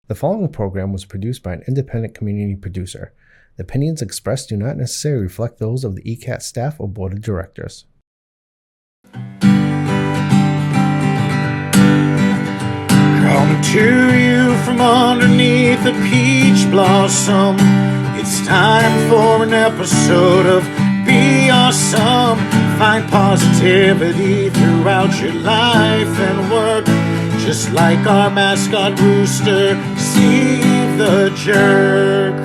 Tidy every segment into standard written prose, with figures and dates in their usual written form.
The following program was produced by an independent community producer. The opinions expressed do not necessarily reflect those of the ECAT staff or board of directors. Come to you from underneath a peach blossom. It's time for an episode of BeAuSm. Find positivity throughout your life and work. Just like our mascot rooster, Steve the Jerk.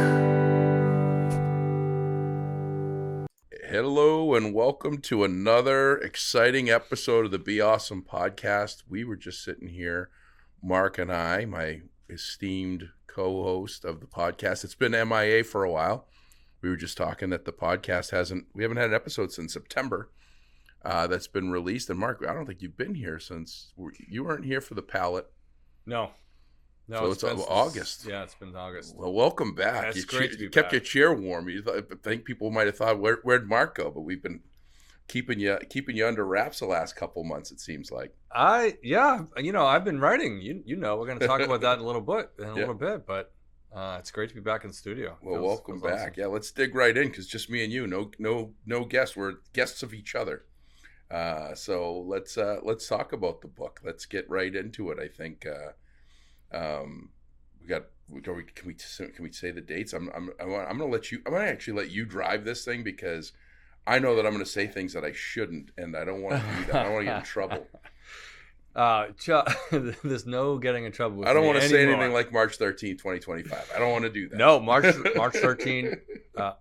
Hello and welcome to another exciting episode of the BeAuSm podcast. We were just sitting here, Mark and I, my esteemed co-host of the podcast. It's been MIA for a while. We were just talking that the podcast we haven't had an episode since September that's been released. And Mark, I don't think you've been here since, you weren't here for the palette. No, So it's August. Yeah, it's been August. Well, welcome back. Yeah, it's great to be kept back. your chair warm. I think people might have thought, where'd Mark go? But we've been keeping you under wraps the last couple months, it seems like. I've been writing. We're going to talk about that in a little bit. But it's great to be back in the studio. Well, welcome back. Awesome. Yeah, let's dig right in because just me and you, no guests. We're guests of each other. So let's talk about the book. Let's get right into it. I think can we say the dates? I'm going to actually let you drive this thing because I know that I'm going to say things that I shouldn't, and I don't want to do that. I don't want to get in trouble. There's no getting in trouble with I don't me want to say anymore. anything like March 13th, 2025. I don't want to do that. No, March 13th.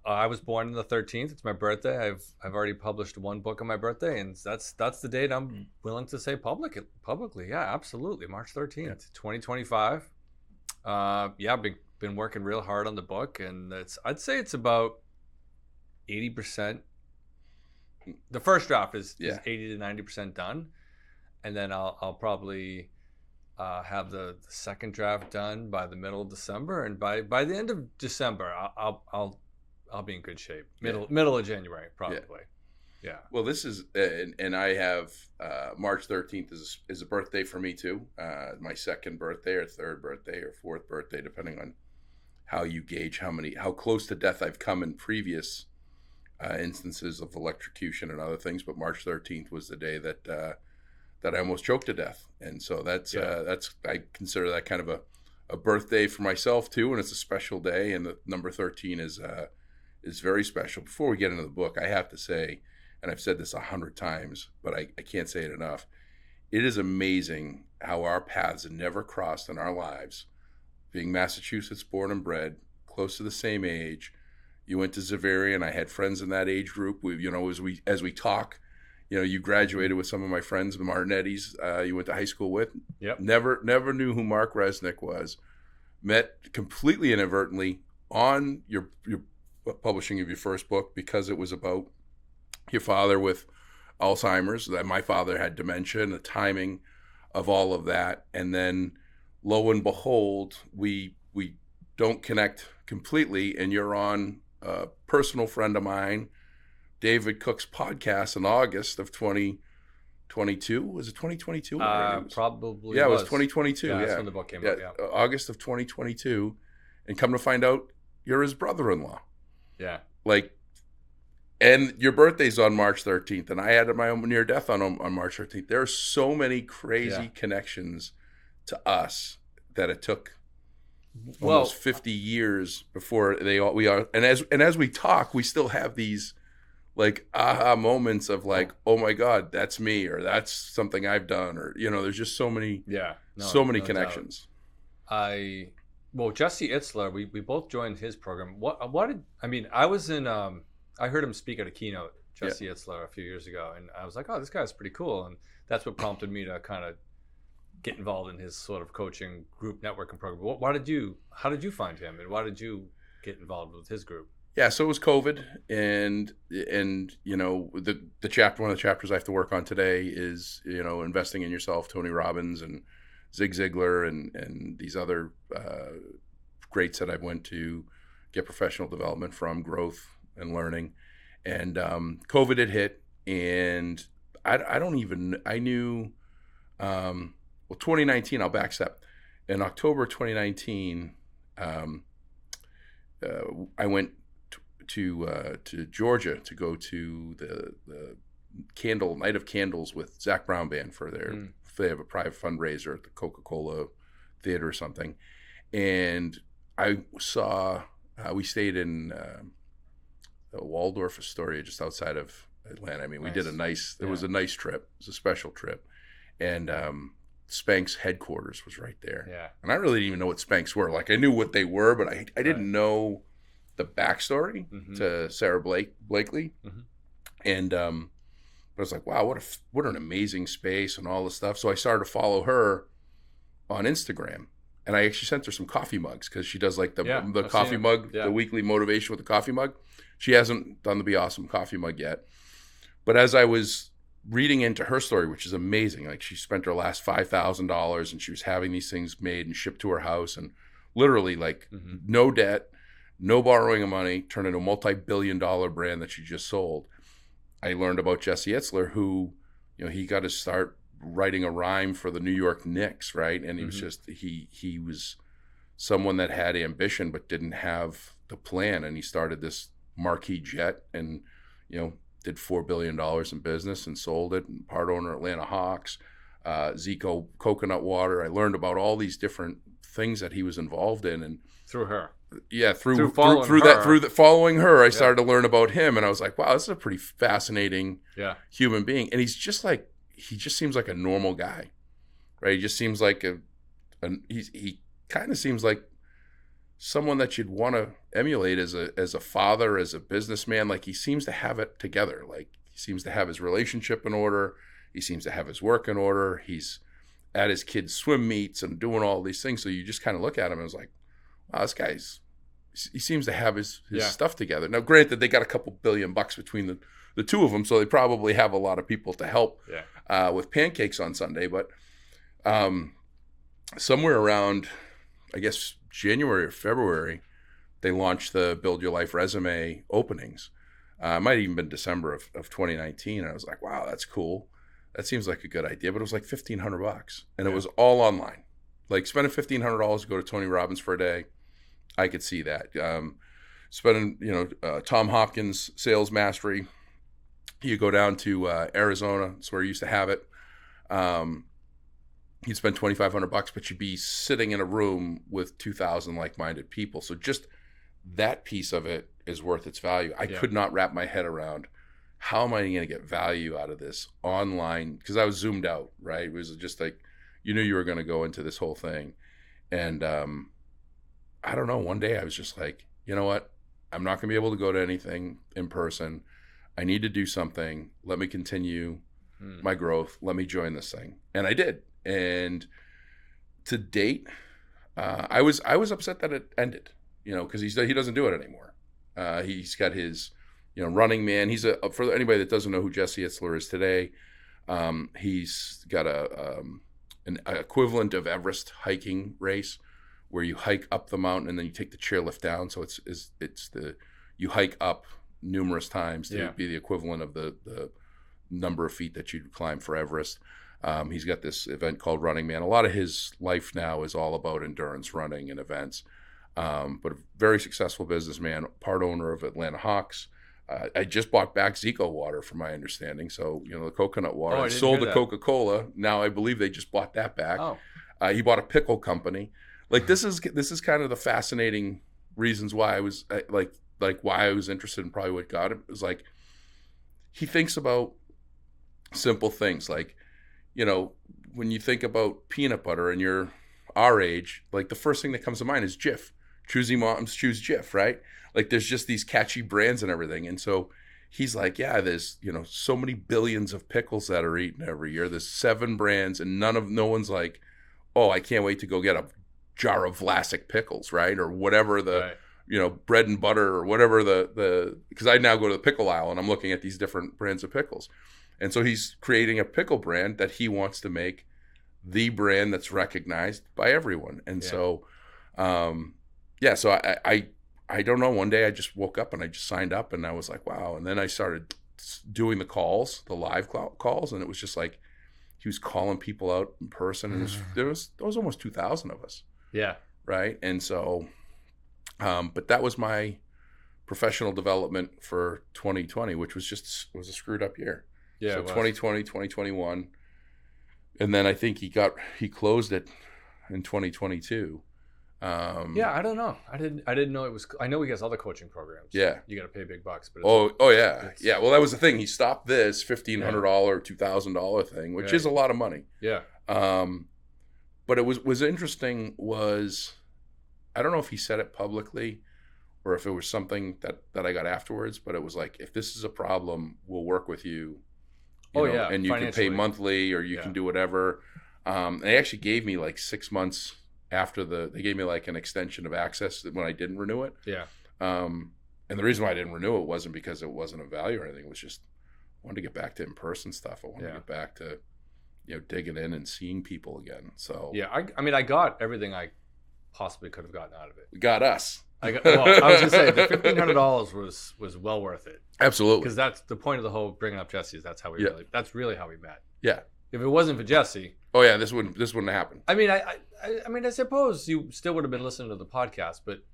I was born on the 13th. It's my birthday. I've already published one book on my birthday, and that's the date I'm willing to say publicly. Yeah, absolutely. March 13th, 2025. I've been working real hard on the book, and I'd say it's about 80%. The first draft is 80 to 90% done, and then I'll probably have the second draft done by the middle of December, and by the end of December, I'll be in good shape. Middle of January, probably. Yeah. Well, this is, and I have March 13th is a birthday for me too. My second birthday, or third birthday, or fourth birthday, depending on how you gauge how close to death I've come in previous instances of electrocution and other things. But March 13th was the day that I almost choked to death, and so that's I consider that kind of a birthday for myself too, and it's a special day. And the number 13 is very special. Before we get into the book, I have to say, and I've said this 100 times, but I can't say it enough. It is amazing how our paths have never crossed in our lives. Being Massachusetts born and bred, close to the same age. You went to Xavier, and I had friends in that age group. As we talk, you graduated with some of my friends, the Martinettis. You went to high school with. Yep. Never knew who Mark Resnick was. Met completely inadvertently on your publishing of your first book because it was about your father with Alzheimer's. That my father had dementia, and the timing of all of that, and then lo and behold, we don't connect completely, and you're on a personal friend of mine, David Cook's podcast in August of 2022. Was it 2022? Probably. Yeah, it was 2022. Yeah, that's when the book came out. Yeah. August of 2022, and come to find out, you're his brother-in-law. Yeah. And your birthday's on March 13th, and I had my own near death on March 13th. There are so many crazy connections to us that it took almost 50 years before we are. And as we talk, we still have these like aha moments of like, oh my God, that's me, or that's something I've done, or there's just so many many connections. Doubt. Jesse Itzler, we both joined his program. I heard him speak at a keynote, Jesse Itzler, a few years ago, and I was like, oh, this guy's pretty cool, and that's what prompted me to kind of get involved in his sort of coaching group networking program. How did you find him, and why did you get involved with his group? Yeah, so it was COVID, and the chapter, one of the chapters I have to work on today is investing in yourself, Tony Robbins and Zig Ziglar and these other greats that I went to get professional development from, growth and learning, and COVID had hit, and I knew 2019, I'll backstep. in October 2019, I went to Georgia to go to the Night of Candles with Zach Brown Band for they have a private fundraiser at the Coca-Cola Theater or something. And I saw, we stayed in Waldorf Astoria, just outside of Atlanta. I mean, we did it was a nice trip. It was a special trip. And Spanx headquarters was right there. Yeah. And I really didn't even know what Spanx were. Like, I knew what they were, but I didn't know the backstory to Sarah Blakely. And but I was like, wow, what an amazing space and all this stuff. So I started to follow her on Instagram. And I actually sent her some coffee mugs because she does like the coffee mug, the weekly motivation with the coffee mug. She hasn't done the BeAuSm coffee mug yet. But as I was reading into her story, which is amazing, like she spent her last $5,000 and she was having these things made and shipped to her house, and literally like no debt, no borrowing of money, turned into a multi-billion-dollar brand that she just sold. I learned about Jesse Itzler, who, he got to start writing a rhyme for the New York Knicks, right? And he was just, he was someone that had ambition but didn't have the plan. And he started this marquee jet and, did $4 billion in business and sold it, and part owner Atlanta Hawks, Zico coconut water. I learned about all these different things that he was involved in. And through her. Yeah, through following her, I started to learn about him, and I was like, wow, this is a pretty fascinating human being. And he just seems like a normal guy, right? He just seems like he kind of seems like someone that you'd want to emulate as a father, as a businessman. Like, he seems to have it together. Like, he seems to have his relationship in order. He seems to have his work in order. He's at his kids' swim meets and doing all these things. So you just kind of look at him and it's like, wow, this guy's, he seems to have his stuff together. Now, granted, they got a couple $billion between the two of them, so they probably have a lot of people to help with pancakes on Sunday. But somewhere around, I guess, January or February, they launched the Build Your Life Resume openings. It might have even been December of 2019. And I was like, wow, that's cool. That seems like a good idea. But it was like $1,500. And it was all online. Like, spending $1,500 to go to Tony Robbins for a day, I could see that. Spending, Tom Hopkins sales mastery. You go down to Arizona. That's where he used to have it. You'd spend $2,500, but you'd be sitting in a room with 2,000 like-minded people. So just that piece of it is worth its value. I could not wrap my head around, how am I going to get value out of this online? Because I was zoomed out, right? It was just like, you knew you were going to go into this whole thing. And I don't know, one day I was just like, you know what? I'm not going to be able to go to anything in person. I need to do something. Let me continue my growth. Let me join this thing. And I did. And to date, I was upset that it ended, because he doesn't do it anymore. He's got his, Running Man. He's for anybody that doesn't know who Jesse Itzler is today, he's got an equivalent of Everest hiking race, where you hike up the mountain and then you take the chairlift down. So you hike up numerous times to be the equivalent of the number of feet that you'd climb for Everest. He's got this event called Running Man. A lot of his life now is all about endurance running and events. But a very successful businessman, part owner of Atlanta Hawks. I just bought back Zico water, from my understanding. So, the coconut water. I sold to Coca-Cola. Now I believe they just bought that back. Oh. He bought a pickle company. Like, this is kind of the fascinating reasons why I was why I was interested in probably what got him. It was like, he thinks about simple things. Like, when you think about peanut butter and you're our age, like, the first thing that comes to mind is Jif. Choosy moms choose Jif, right? Like, there's just these catchy brands and everything. And so he's like, yeah, there's, so many billions of pickles that are eaten every year. There's 7 brands, and no one's like, oh, I can't wait to go get a jar of Vlasic pickles, right? Or whatever bread and butter, or whatever because I now go to the pickle aisle and I'm looking at these different brands of pickles. And so he's creating a pickle brand that he wants to make the brand that's recognized by everyone. And so, so I don't know. One day I just woke up and I just signed up, and I was like, wow. And then I started doing the live calls, and it was just like, he was calling people out in person, and there was almost 2,000 of us. Yeah. Right. And so, but that was my professional development for 2020, which was a screwed up year. Yeah. So 2020, 2021. And then I think he closed it in 2022. Yeah, I don't know. I didn't know it was. I know he has other coaching programs. Yeah, you got to pay big bucks. But oh yeah, yeah. Well, that was the thing. He stopped this $1,500, $2,000 thing, which is a lot of money. Yeah. But it was interesting. I don't know if he said it publicly, or if it was something that I got afterwards. But it was like, if this is a problem, we'll work with you. And you can pay monthly, or you can do whatever. And they actually gave me like 6 months. After they gave me like an extension of access when I didn't renew it. Yeah. And the reason why I didn't renew it wasn't because it wasn't of value or anything. It was just I wanted to get back to in-person stuff. I wanted to get back to, digging in and seeing people again. So yeah, I mean, I got everything I possibly could have gotten out of it. It got us. I was gonna say the $1,500 was well worth it. Absolutely. Because that's the point of the whole bringing up Jesse. Is that's that's really how we met. Yeah. If it wasn't for Jesse, oh yeah, this wouldn't happen. I mean, I suppose you still would have been listening to the podcast, but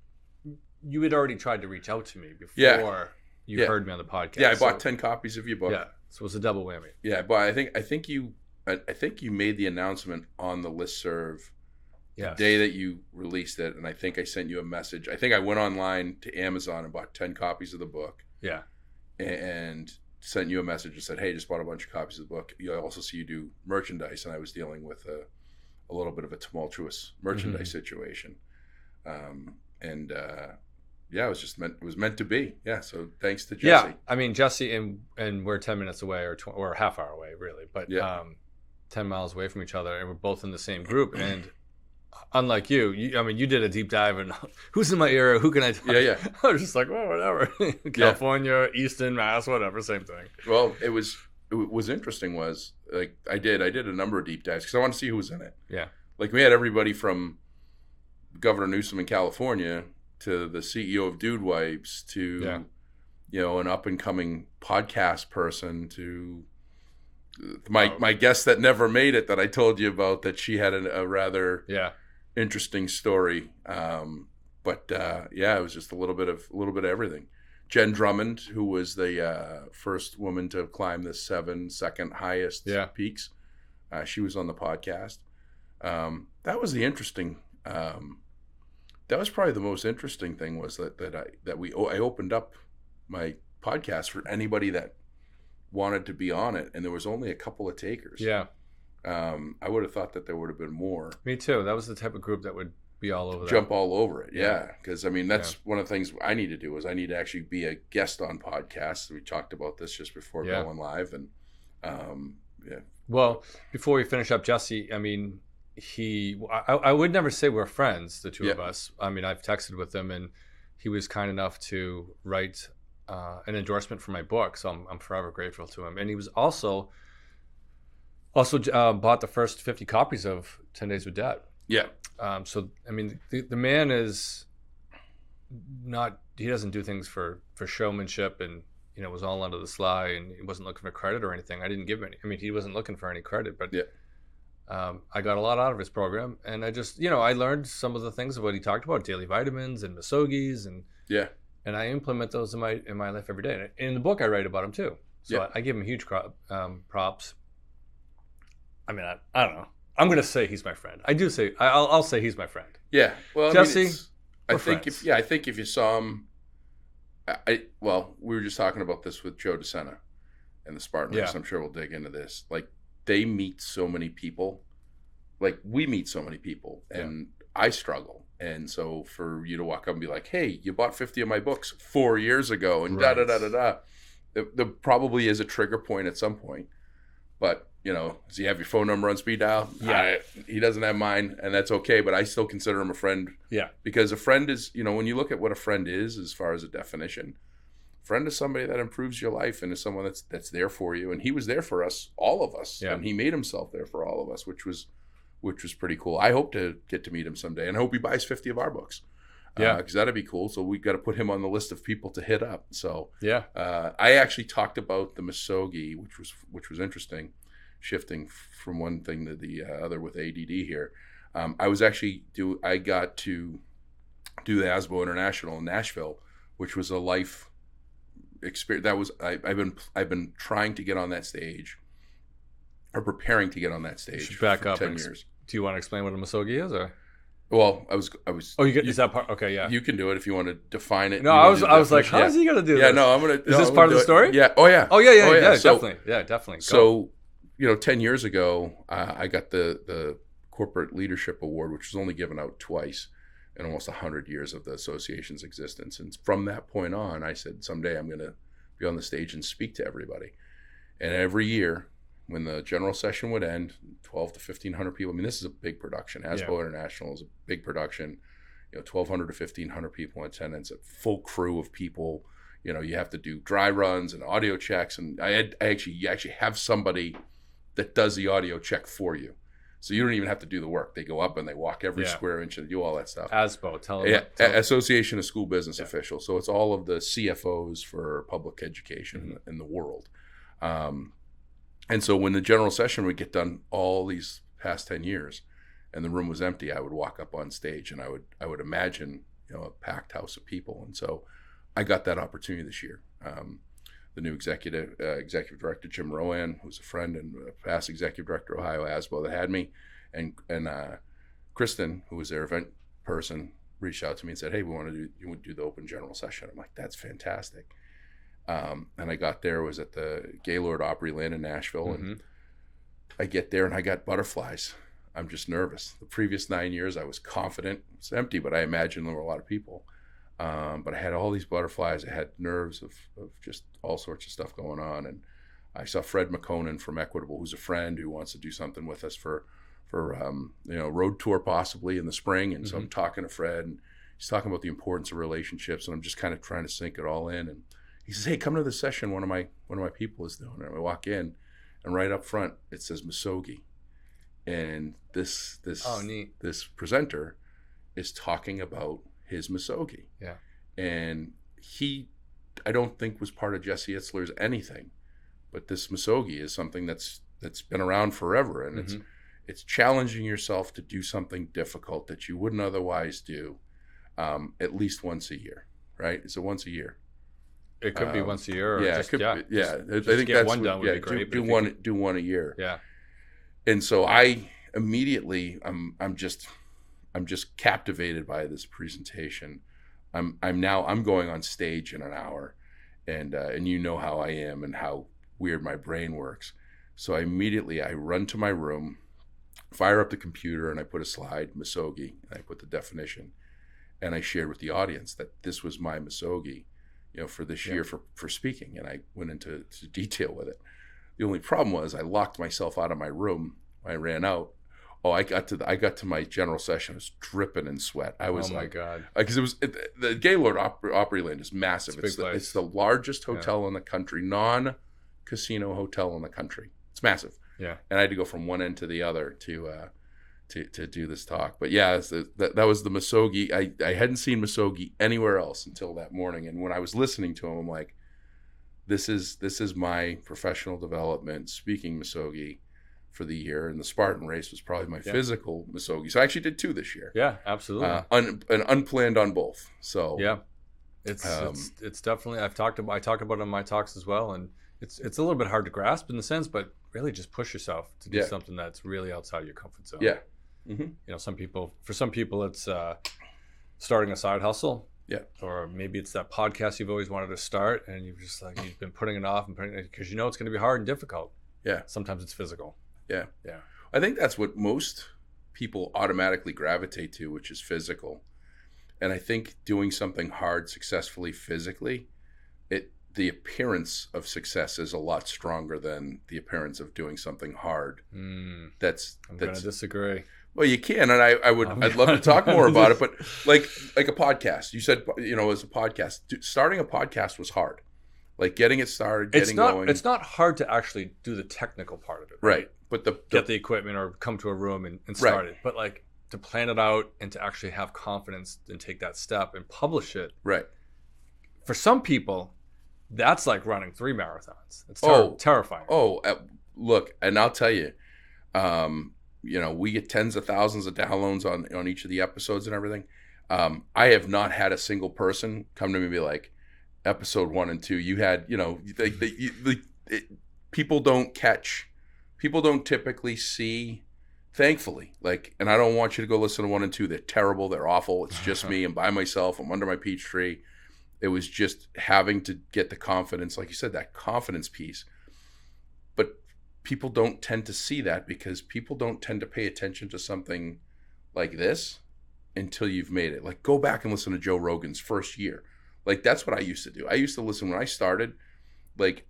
you had already tried to reach out to me before you heard me on the podcast. Yeah, I bought 10 copies of your book. Yeah, so it was a double whammy. Yeah, but I think you made the announcement on the listserv the day that you released it, and I think I sent you a message. I think I went online to Amazon and bought 10 copies of the book. Yeah, and sent you a message and said, hey, just bought a bunch of copies of the book. I also see you do merchandise, and I was dealing with a little bit of a tumultuous merchandise situation. It was meant to be. Yeah, so thanks to Jesse. Yeah, I mean, Jesse and we're 10 minutes away or a half hour away, really, but 10 miles away from each other, and we're both in the same group. And unlike you did a deep dive and who's in my area, who can I talk to? Yeah. I was just like, well, whatever. California, Easton, Mass, whatever, same thing. Well, it was interesting was, like, I did a number of deep dives because I wanted to see who was in it. Yeah. Like, we had everybody from Governor Newsom in California to the CEO of Dude Wipes to, an up-and-coming podcast person to my guest that never made it that I told you about, that she had a rather interesting story. But it was just a little bit of everything. Jen Drummond, who was the first woman to climb the 7 second highest peaks, she was on the podcast. That was the interesting. That was probably the most interesting thing, was I opened up my podcast for anybody that wanted to be on it, and there was only a couple of takers. Yeah. I would have thought that there would have been more. Me too. That was the type of group that would be all over that. Jump all over it. Yeah. Because, I mean, that's one of the things I need to do is I need to actually be a guest on podcasts. We talked about this just before going live. And, Well, before we finish up, Jesse, I mean, I would never say we're friends, the two of us. I mean, I've texted with him, and he was kind enough to write an endorsement for my book, so I'm forever grateful to him. And he was also bought the first 50 copies of 10 Days with Dad. Yeah. So I mean, the man is not. He doesn't do things for showmanship, and was all under the sly, and he wasn't looking for credit or anything. I didn't give him any. I mean, he wasn't looking for any credit, but I got a lot out of his program, and I just I learned some of the things of what he talked about: daily vitamins and Misogis, and and I implement those in my life every day. And in the book, I write about him too. So I give him huge props. I mean, I don't know. I'm going to say he's my friend. I'll say he's my friend. Yeah. Well, Jesse, I think if you saw him, we were just talking about this with Joe DeSena and the Spartan Race. I'm sure we'll dig into this. Like, they meet so many people. Like, we meet so many people, and I struggle. And so for you to walk up and be like, hey, you bought 50 of my books 4 years ago, and da-da-da-da-da. There probably is a trigger point at some point. But, does he have your phone number on speed dial? Yeah. He doesn't have mine, and that's okay, but I still consider him a friend. Yeah. Because a friend is, when you look at what a friend is as far as a definition, friend is somebody that improves your life and is someone that's there for you. And he was there for us, all of us. Yeah. And he made himself there for all of us, which was pretty cool. I hope to get to meet him someday, and I hope he buys 50 of our books. Yeah. Because that'd be cool. So we got to put him on the list of people to hit up. So yeah. I actually talked about the Misogi, which was interesting. shifting from one thing to the other with ADD here. I got to do the ASBO International in Nashville, which was a life experience. That was I've been trying to get on that stage, or preparing to get on that stage Back for up 10 years. Do you want to explain what a misogi is, or? Well, I was. Oh, is that part? Okay, yeah. You can do it if you want to define it. No, I was like, how is he gonna do this? Yeah, no, I'm gonna. Is this part of the story? Yeah. Oh yeah. Oh yeah. So, definitely. Go. So, 10 years ago, I got the Corporate Leadership Award, which was only given out twice in almost 100 years of the association's existence. And from that point on, I said, someday I'm going to be on the stage and speak to everybody. And every year, when the general session would end, 12 to 1,500 people. I mean, this is a big production. ASBO International is a big production. 1,200 to 1,500 people in attendance, a full crew of people. You have to do dry runs and audio checks. And you actually have somebody that does the audio check for you. So you don't even have to do the work. They go up and they walk every square inch and do all that stuff. ASBO, tell them. Association of School Business Officials. So it's all of the CFOs for public education in the world. And so when the general session would get done all these past 10 years and the room was empty, I would walk up on stage and I would imagine a packed house of people. And so I got that opportunity this year. The new executive director, Jim Rowan, who's a friend and a past executive director of Ohio ASBO that had me, and Kristen, who was their event person, reached out to me and said, hey, you want to do the open general session? I'm like, that's fantastic. And I got there, was at the Gaylord Opryland in Nashville, and I get there and I got butterflies. I'm just nervous. The previous 9 years I was confident. It's empty, but I imagined there were a lot of people. But I had all these butterflies. I had nerves of just all sorts of stuff going on. And I saw Fred McConan from Equitable, who's a friend who wants to do something with us for road tour possibly in the spring. And so I'm talking to Fred, and he's talking about the importance of relationships, and I'm just kind of trying to sink it all in. And he says, hey, come to the session one of my people is doing. And I walk in, and right up front it says misogi. And this presenter is talking about his misogi. Yeah. And he, I don't think, was part of Jesse Itzler's anything, but this misogi is something that's been around forever, and it's challenging yourself to do something difficult that you wouldn't otherwise do, at least once a year, right? It's once a year. It could be once a year. Or I think that's one done would be great. Do one a year. Yeah. And so I immediately, I'm just captivated by this presentation. I'm going on stage in an hour, and you know how I am and how weird my brain works. So I run to my room, fire up the computer, and I put a slide, misogi, and I put the definition, and I shared with the audience that this was my misogi, for this year for speaking, and I went into detail with it. The only problem was I locked myself out of my room. I ran out. Oh, I got to my general session. I was dripping in sweat. I was my God. Because the Gaylord Opryland is massive. It's the largest hotel in the country, non-casino hotel in the country. It's massive. Yeah. And I had to go from one end to the other to do this talk. But yeah, that was the misogi. I hadn't seen misogi anywhere else until that morning. And when I was listening to him, I'm like, this is my professional development speaking misogi for the year. And the Spartan race was probably my physical misogi. So I actually did 2 this year. Yeah, absolutely. And unplanned on both. So yeah, it's definitely, I talked about it in my talks as well. And it's a little bit hard to grasp in the sense, but really just push yourself to do something that's really outside your comfort zone. Yeah. For some people it's starting a side hustle. Yeah. Or maybe it's that podcast you've always wanted to start, and you've been putting it off because it's going to be hard and difficult. Yeah. Sometimes it's physical. Yeah. Yeah. I think that's what most people automatically gravitate to, which is physical. And I think doing something hard successfully physically, the appearance of success is a lot stronger than the appearance of doing something hard. I'm going to disagree. Well, you can, and I'd love to talk more about it, but like a podcast, you said, as a podcast, starting a podcast was hard. Like getting it started, going. It's not hard to actually do the technical part of it. Right. But get the equipment or come to a room and start it. But like to plan it out and to actually have confidence and take that step and publish it. Right. For some people, that's like running 3 marathons. It's terrifying. look, and I'll tell you, we get tens of thousands of downloads on each of the episodes and everything. I have not had a single person come to me and be like, episode 1 and 2, you had, people don't typically see, thankfully, like, and I don't want you to go listen to 1 and 2. They're terrible. They're awful. It's just me. I'm by myself. I'm under my peach tree. It was just having to get the confidence, like you said, that confidence piece. But people don't tend to see that because people don't tend to pay attention to something like this until you've made it. Like, go back and listen to Joe Rogan's first year. Like, that's what I used to do. I used to listen when I started. Like,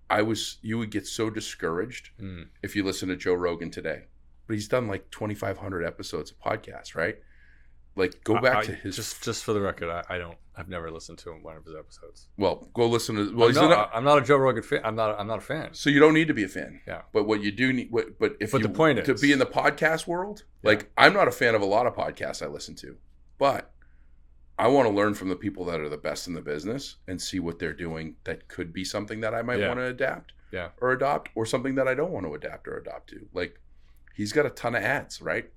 you would get so discouraged if you listen to Joe Rogan today. But he's done like 2,500 episodes of podcasts, right? Like, go back to his. Just for the record, I've never listened to one of his episodes. Well, go listen to. Well, I'm not a Joe Rogan fan. I'm not a fan. So you don't need to be a fan. Yeah. But what you do need, the point is to be in the podcast world. Like, I'm not a fan of a lot of podcasts I listen to, but I want to learn from the people that are the best in the business and see what they're doing that could be something that I might want to adapt or adopt, or something that I don't want to adapt or adopt to. Like, he's got a ton of ads, right?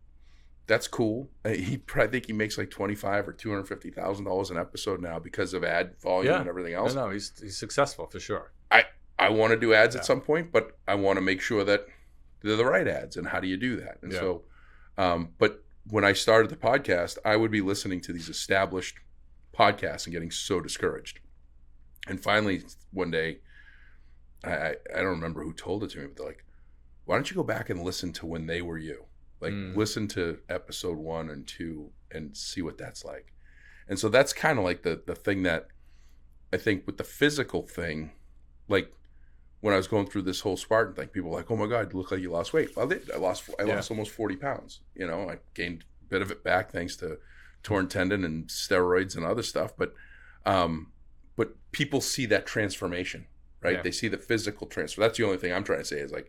That's cool. I think he makes like $25,000 or $250,000 an episode now because of ad volume and everything else. No, he's successful for sure. I want to do ads at some point, but I want to make sure that they're the right ads. And how do you do that? And so, but when I started the podcast, I would be listening to these established podcasts and getting so discouraged. And finally, one day, I don't remember who told it to me, but they're like, why don't you go back and listen to when they were you? Like, listen to episode 1 and 2 and see what that's like. And so that's kind of like the thing that I think with the physical thing, like when I was going through this whole Spartan thing, people were like, oh my God, you look like you lost weight. Well, I did. I lost almost 40 pounds. I gained a bit of it back thanks to torn tendon and steroids and other stuff. But people see that transformation, right? Yeah. They see the physical transfer. That's the only thing I'm trying to say is, like,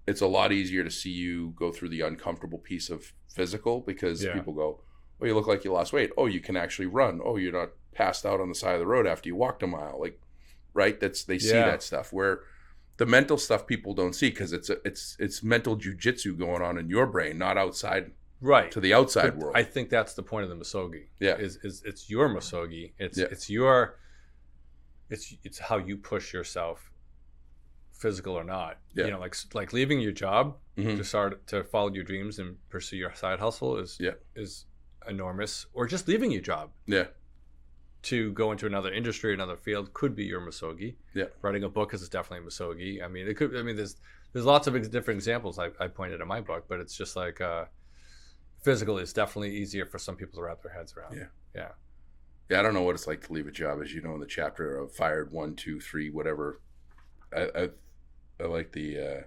it's a lot easier to see you go through the uncomfortable piece of physical because people go, oh, you look like you lost weight. Oh, you can actually run. Oh, you're not passed out on the side of the road after you walked a mile. Like, right? They see that stuff, where the mental stuff people don't see because it's mental jujitsu going on in your brain, not outside to the outside world. I think that's the point of the misogi. Yeah. Is it's your misogi. It's how you push yourself, physical or not. Like leaving your job to start to follow your dreams and pursue your side hustle is enormous. Or just leaving your job to go into another industry, another field could be your misogi. Writing a book is definitely a misogi. I mean, there's lots of different examples I pointed in my book, but it's just like physical is definitely easier for some people to wrap their heads around. Yeah, I don't know what it's like to leave a job, as you know, in the chapter of fired 1, 2, 3, whatever. I like the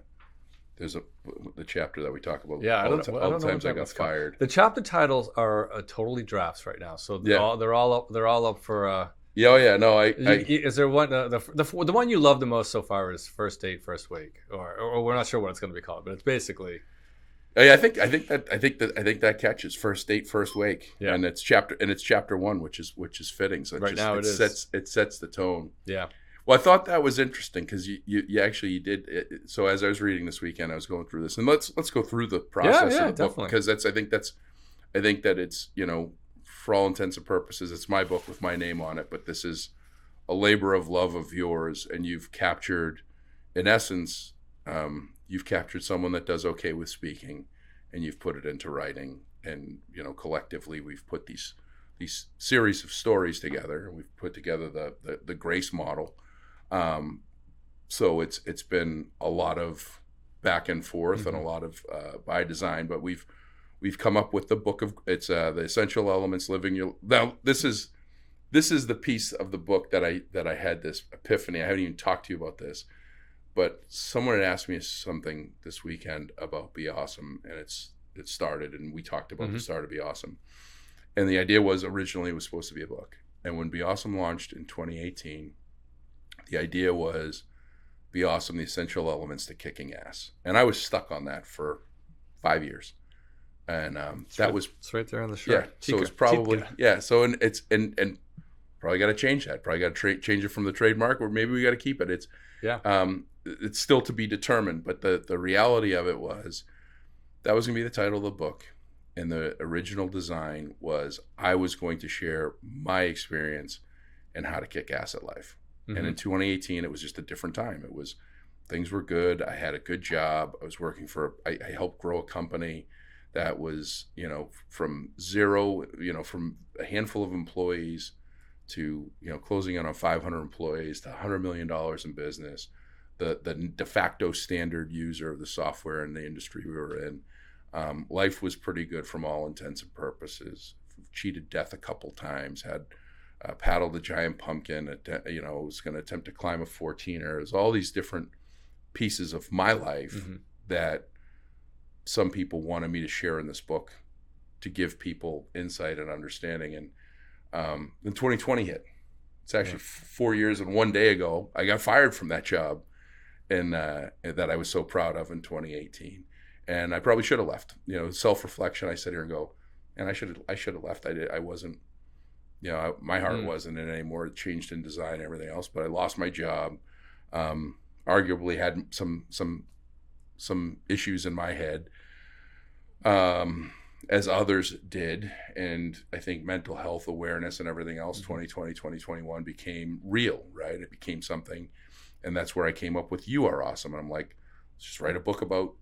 chapter that we talk about. All the times I got fired. The chapter titles are totally drafts right now, so they're all up for. Is there one the one you love the most so far is First Date, First Week, or we're not sure what it's going to be called, but it's basically. I think that catches First Date, First Wake, and it's chapter 1, which is fitting. So it sets the tone. Yeah. Well, I thought that was interesting because you actually did it. So as I was reading this weekend, I was going through this, and let's go through the process of the book, because I think that it's, for all intents and purposes, it's my book with my name on it, but this is a labor of love of yours, and you've captured, in essence, you've captured someone that does okay with speaking, and you've put it into writing, and collectively we've put these series of stories together, and we've put together the Grace model. So it's been a lot of back and forth and a lot of by design, but we've come up with the book of the essential elements living your. Now this is the piece of the book that I had this epiphany. I haven't even talked to you about this, but someone had asked me something this weekend about BeAuSm, and it started, and we talked about the start of BeAuSm, and the idea was originally it was supposed to be a book, and when BeAuSm launched in 2018. The idea was BeAuSm, the essential elements to kicking ass. And I was stuck on that for 5 years. And it's right there on the shirt. Yeah. So it's probably, So, and probably got to change that. Probably got to change it from the trademark, or maybe we got to keep it. it's still to be determined. But the reality of it was that was going to be the title of the book. And the original design was I was going to share my experience and how to kick ass at life. Mm-hmm. And in 2018, it was just a different time. It was, things were good. I had a good job. I was working I helped grow a company that was, from zero, from a handful of employees to, closing in on 500 employees to $100 million in business, the de facto standard user of the software in the industry we were in. Life was pretty good from all intents and purposes. Cheated death a couple times, had paddled a giant pumpkin, was going to attempt to climb a 14er. There's all these different pieces of my life mm-hmm. that some people wanted me to share in this book to give people insight and understanding. And then 2020 hit. It's actually 4 years and 1 day ago, I got fired from that job and that I was so proud of in 2018. And I probably should have left. Self-reflection, I sit here and go, and I should have left. I wasn't, my heart wasn't in it anymore. It changed in design and everything else, but I lost my job. Arguably had some issues in my head, as others did. And I think mental health awareness and everything else, 2020, 2021 became real, right? It became something. And that's where I came up with You Are Awesome. And I'm like, let's just write a book about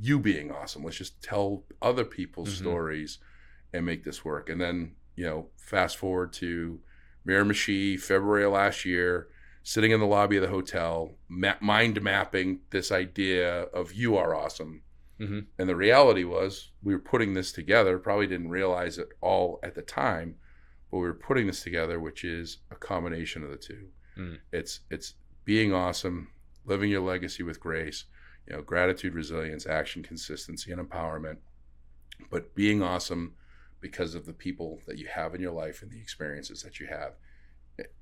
you being awesome. Let's just tell other people's mm-hmm. stories and make this work. And then, fast forward to Miramichi, February of last year, sitting in the lobby of the hotel, mind mapping this idea of You Are Awesome. Mm-hmm. And the reality was we were putting this together, probably didn't realize it all at the time, but we were putting this together, which is a combination of the two. Mm. It's being awesome, living your legacy with grace, gratitude, resilience, action, consistency, and empowerment, but being awesome because of the people that you have in your life and the experiences that you have.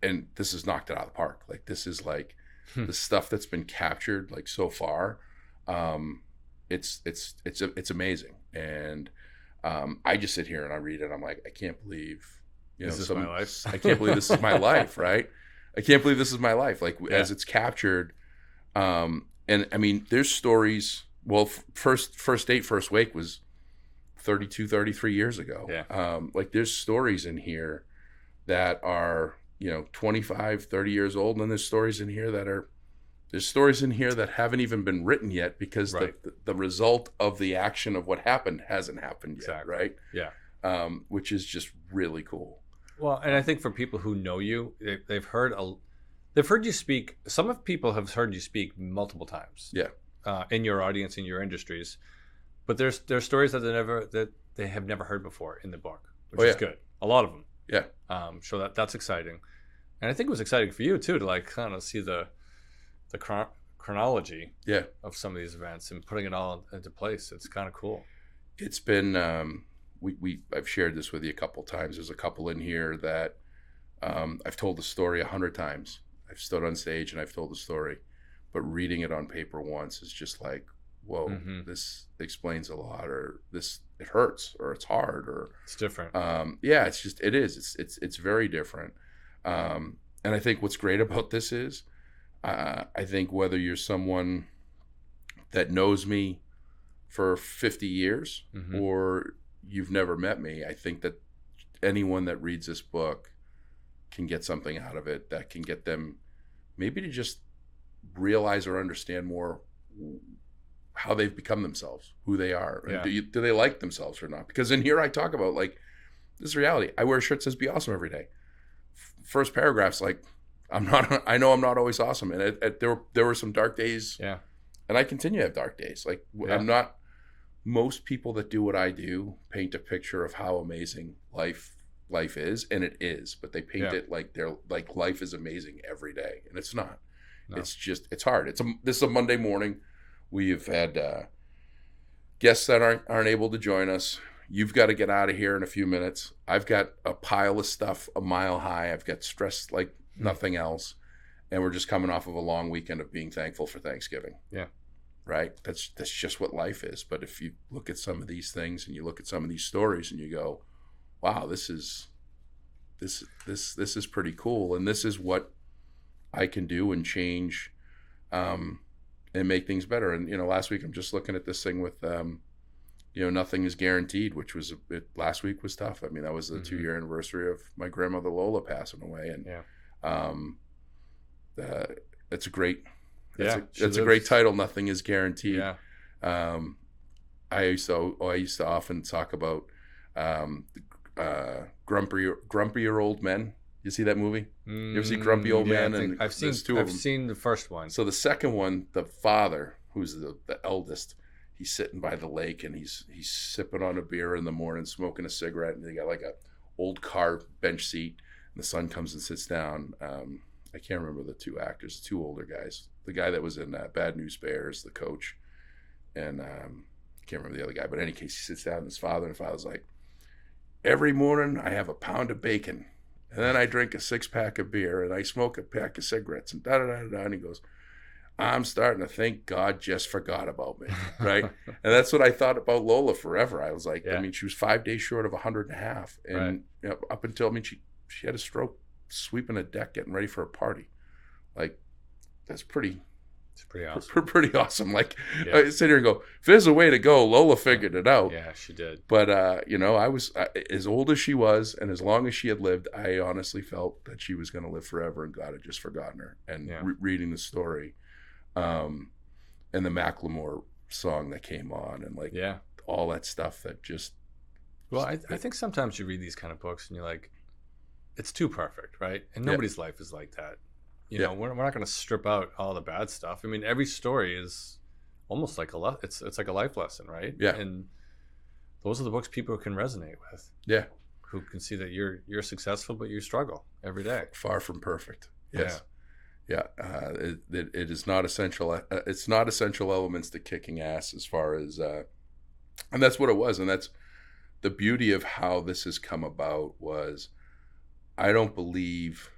And this has knocked it out of the park. Like, this is like the stuff that's been captured like so far. It's amazing. And I just sit here and I read it. I'm like, I can't believe, this is my life. I can't believe this is my life, right? I can't believe this is my life. Like, as it's captured. And I mean, there's stories. Well, first date, first wake was 32, 33 years ago. Yeah. Like, there's stories in here that are, 25, 30 years old. And then there's stories in here that haven't even been written yet because right. the result of the action of what happened hasn't happened yet. Exactly. Right. Yeah. Which is just really cool. Well, and I think for people who know you, they've heard you speak. Some people have heard you speak multiple times. Yeah. In your audience, in your industries, but there's stories that they have never heard before in the book, which is good. A lot of them. Yeah. So that's exciting, and I think it was exciting for you too to like kind of see the chronology. Yeah. Of some of these events and putting it all into place. It's kind of cool. It's been I've shared this with you a couple times. There's a couple in here that I've told the story 100 times. I've stood on stage and I've told the story, but reading it on paper once is just like, whoa, mm-hmm. this explains a lot, or it hurts, or it's hard, or it's different. Yeah, it's very different. And I think what's great about this is, I think whether you're someone that knows me for 50 years mm-hmm. or you've never met me, I think that anyone that reads this book can get something out of it that can get them maybe to just realize or understand more how they've become themselves, who they are. Yeah. Do they like themselves or not? Because in here I talk about, like, this is reality. I wear a shirt that says BeAuSm every day. First paragraph's like, I know I'm not always awesome. And there were some dark days. Yeah. And I continue to have dark days. Like, I'm not, most people that do what I do paint a picture of how amazing life is, and it is, but they paint it like life is amazing every day, and it's not. No. It's hard. This is a Monday morning. We've had guests that aren't able to join us. You've got to get out of here in a few minutes. I've got a pile of stuff a mile high. I've got stress like nothing else, and we're just coming off of a long weekend of being thankful for Thanksgiving. Yeah. Right. That's just what life is. But if you look at some of these things and you look at some of these stories and you go, wow, this is pretty cool, and this is what I can do and change make things better. And last week I'm just looking at this thing with nothing is guaranteed, which was last week was tough. I mean, that was the 2-year anniversary of my grandmother Lola passing away, and it's a great it's a great title. Nothing is guaranteed. I used to often talk about grumpier old men. You see that movie? You ever see Grumpy Old Man? And I've seen the first one. So the second one, the father, who's the eldest, he's sitting by the lake and he's sipping on a beer in the morning, smoking a cigarette, and they got like a old car bench seat. And the son comes and sits down. I can't remember the two actors, two older guys. The guy that was in Bad News Bears, the coach, and I can't remember the other guy. But in any case, he sits down with his father, and the father's like, every morning I have a pound of bacon, and then I drink a 6-pack of beer, and I smoke a pack of cigarettes, and da-da-da-da. And he goes, I'm starting to think God just forgot about me, right? And that's what I thought about Lola forever. I was like, I mean, she was 5 days short of 100.5. And up until, she had a stroke sweeping a deck, getting ready for a party. Like, that's pretty... It's pretty awesome. Pretty awesome. Like, I sit here and go, if there's a way to go, Lola figured it out. Yeah, she did. But, I was, as old as she was, and as long as she had lived, I honestly felt that she was going to live forever, and God had just forgotten her. And reading the story, and the Macklemore song that came on, and all that stuff that just... Well, I think sometimes you read these kind of books, and you're like, it's too perfect, right? And nobody's life is like that. We're not going to strip out all the bad stuff. I mean, every story is almost like it's like a life lesson, right? Yeah. And those are the books people can resonate with. Yeah. Who can see that you're successful, but you struggle every day. Far from perfect. Yes. Yeah. It is not essential. It's not essential elements to kicking ass as far as, and that's what it was. And that's the beauty of how this has come about was, I don't believe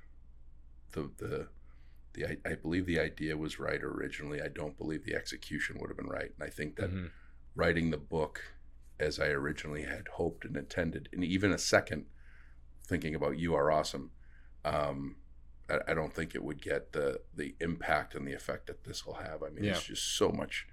I believe the idea was right originally. I don't believe the execution would have been right. And I think that writing the book as I originally had hoped and intended, and even a second thinking about You Are Awesome, I don't think it would get the impact and the effect that this will have. I mean, it's just so much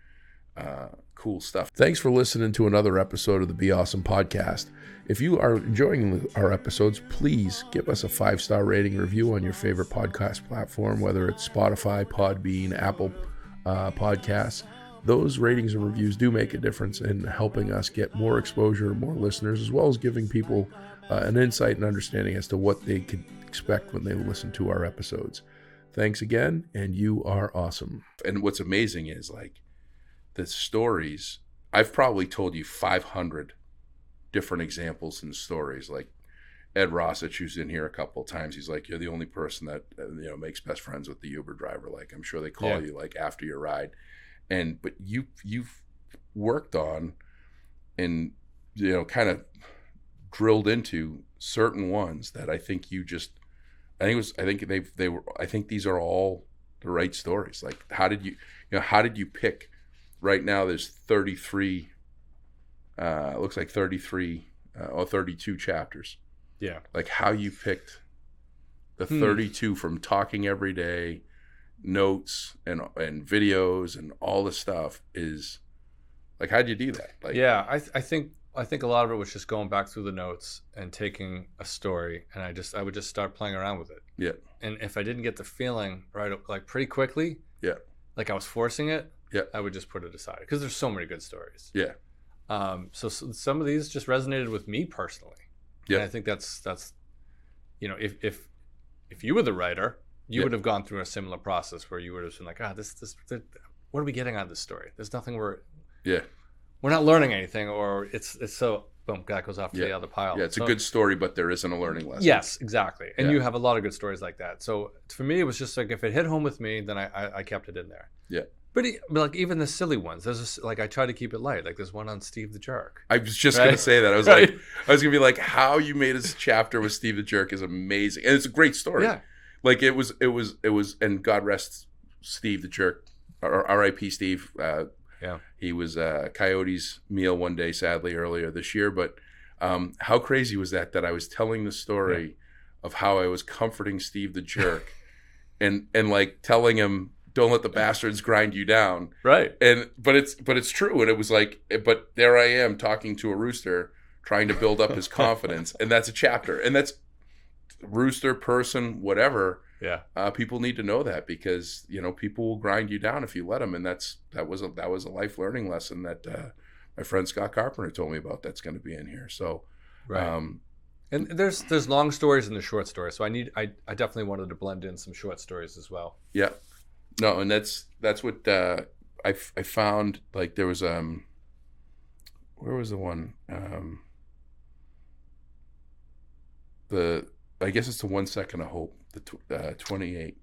cool stuff. Thanks for listening to another episode of the BeAuSm podcast. If you are enjoying our episodes, please give us a 5-star rating review on your favorite podcast platform, whether it's Spotify, Podbean, Apple Podcasts. Those ratings and reviews do make a difference in helping us get more exposure, more listeners, as well as giving people an insight and understanding as to what they could expect when they listen to our episodes. Thanks again, and you are awesome. And what's amazing is, like, the stories, I've probably told you 500 different examples and stories. Like Ed Rossich, who's in here a couple of times, he's like, you're the only person that makes best friends with the Uber driver. Like, I'm sure they call you like after your ride, but you've worked on and kind of drilled into certain ones that I think I think these are all the right stories. Like, how did you pick? Right now, there's 33. It looks like 33 or 32 chapters. Yeah. Like, how you picked the 32 from talking every day, notes and videos and all the stuff is like, how'd you do that? Like, I think a lot of it was just going back through the notes and taking a story, and I would just start playing around with it. Yeah. And if I didn't get the feeling right, like pretty quickly, like I was forcing it. Yeah, I would just put it aside because there's so many good stories. Yeah. So some of these just resonated with me personally. Yeah. And I think that's if you were the writer, you would have gone through a similar process where you would have been like, this what are we getting out of this story? There's nothing we're not learning anything, or it's so boom, that goes off to the other pile. Yeah, it's a good story, but there isn't a learning lesson. Yes, exactly. And you have a lot of good stories like that. So for me, it was just like, if it hit home with me, then I kept it in there. Yeah. But like, even the silly ones, like, I try to keep it light. Like, there's one on Steve the Jerk. I was just going to say that. I was like, I was going to be like, how you made a chapter with Steve the Jerk is amazing. And it's a great story. Yeah. Like, it was, and God rest Steve the Jerk, or R.I.P. Steve. He was Coyote's meal one day, sadly, earlier this year. But how crazy was that I was telling the story of how I was comforting Steve the Jerk and like telling him don't let the bastards grind you down. Right. But it's true. And it was like, but there I am talking to a rooster, trying to build up his confidence. And that's a chapter. And that's rooster, person, whatever. Yeah. People need to know that, because, people will grind you down if you let them. And that was a life learning lesson that my friend Scott Carpenter told me about. That's going to be in here. So, right. And there's long stories and the short stories. So I definitely wanted to blend in some short stories as well. Yeah. No, and that's what I found. Like, there was where was the one? I guess it's the 1 Second of Hope, the 28.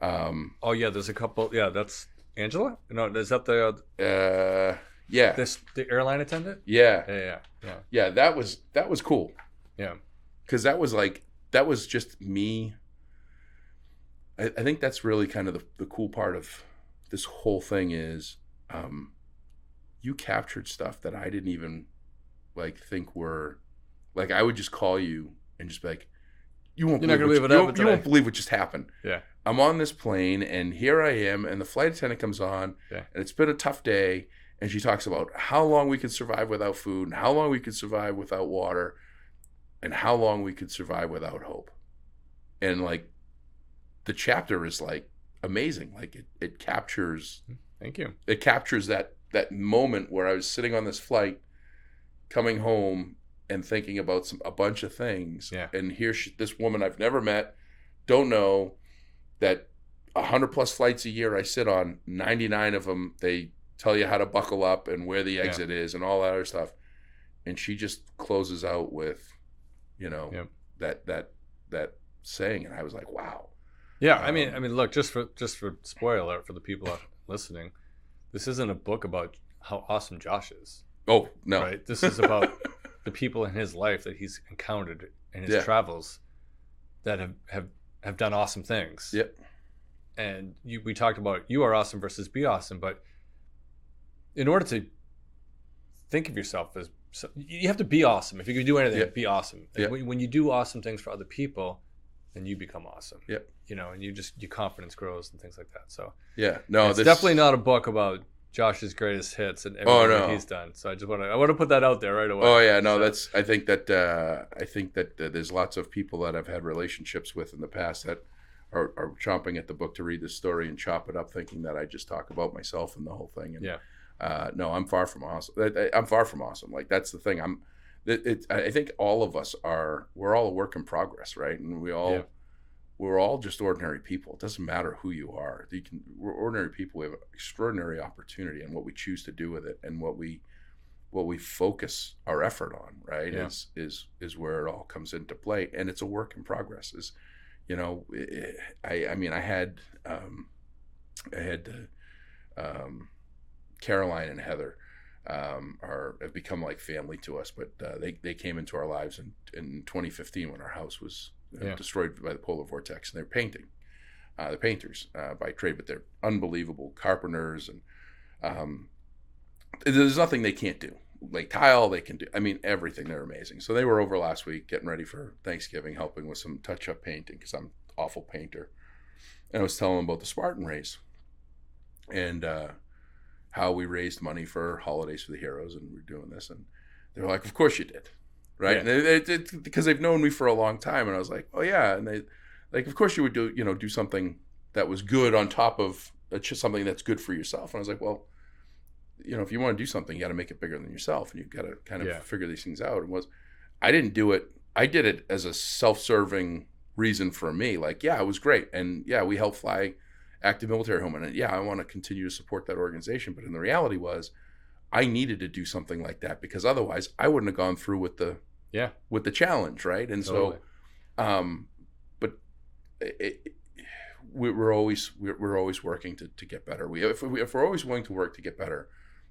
Oh yeah, there's a couple. Yeah, that's Angela. No, is that the yeah, the airline attendant? Yeah. Yeah. That was cool. Yeah, because that was just me. I think that's really kind of the cool part of this whole thing is, you captured stuff that I didn't even think were, like, I would just call you and just be like, you won't believe what just happened. Yeah. I'm on this plane and here I am, and the flight attendant comes on, and it's been a tough day, and she talks about how long we could survive without food, and how long we could survive without water, and how long we could survive without hope. And the chapter is amazing. It captures. Thank you. It captures that moment where I was sitting on this flight, coming home and thinking about a bunch of things. Yeah. And here's this woman I've never met, don't know, that 100+ flights a year I sit on, 99 of them they tell you how to buckle up and where the exit is and all that other stuff. And she just closes out with, that saying, and I was like, wow. Yeah, I mean, look, just for spoiler alert for the people listening, this isn't a book about how awesome Josh is. Oh no, right? This is about the people in his life that he's encountered in his travels that have done awesome things. Yep. And we talked about you are awesome versus BeAuSm, but in order to think of yourself as, you have to be awesome. If you can do anything, be awesome. When you do awesome things for other people, then you become awesome. Yep. And your confidence grows and things like that. So it's definitely not a book about Josh's greatest hits and everything that he's done. So I want to put that out there right away. Oh yeah, no, I think that there's lots of people that I've had relationships with in the past that are chomping at the book to read this story and chop it up, thinking that I just talk about myself and the whole thing. And no, I'm far from awesome. I'm far from awesome. That's the thing. I think all of us we're all a work in progress, right? And we're all just ordinary people. It doesn't matter who you are. We're ordinary people. We have extraordinary opportunity, and what we choose to do with it, and what we focus our effort on, right? Is where it all comes into play. And it's a work in progress. I had Caroline and Heather have become like family to us, but they came into our lives in 2015 when our house was destroyed by the polar vortex, and they're painting. They're painters by trade, but they're unbelievable carpenters, and there's nothing they can't do. Like tile, they can do. I mean, everything. They're amazing. So they were over last week getting ready for Thanksgiving, helping with some touch-up painting because I'm an awful painter. And I was telling them about the Spartan race and how we raised money for holidays for the heroes, and we're doing this. And they were like, "Of course you did." Right. Yeah. And because they've known me for a long time. And I was like, oh yeah. And they of course you would do something that was good on top of something that's good for yourself. And I was like, well, if you want to do something, you got to make it bigger than yourself, and you've got to kind of figure these things out. And I didn't do it. I did it as a self-serving reason for me. It was great. And we helped fly active military home. And I want to continue to support that organization. But in the reality was, I needed to do something like that because otherwise I wouldn't have gone through with the challenge, right? And totally. But we're always working to get better. If we're always willing to work to get better,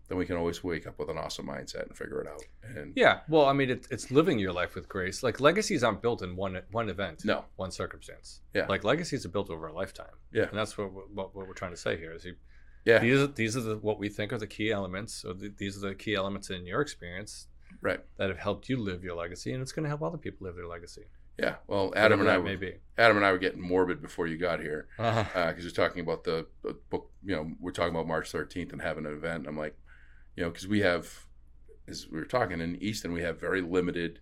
then we can always wake up with an awesome mindset and figure it out. And well, I mean, it's living your life with grace. Like legacies aren't built in one event, one circumstance. Like legacies are built over a lifetime. And that's what we're trying to say here is these are what we think are the key elements, or these are the key elements in your experience, right, that have helped you live your legacy, and it's going to help other people live their legacy. Yeah. Well, Adam Whatever and that may be. Adam and I were getting morbid before you got here Uh-huh. because you're talking about the book. We're talking about March 13th and having an event. I'm like, because we have, as we were talking in Easton, we have very limited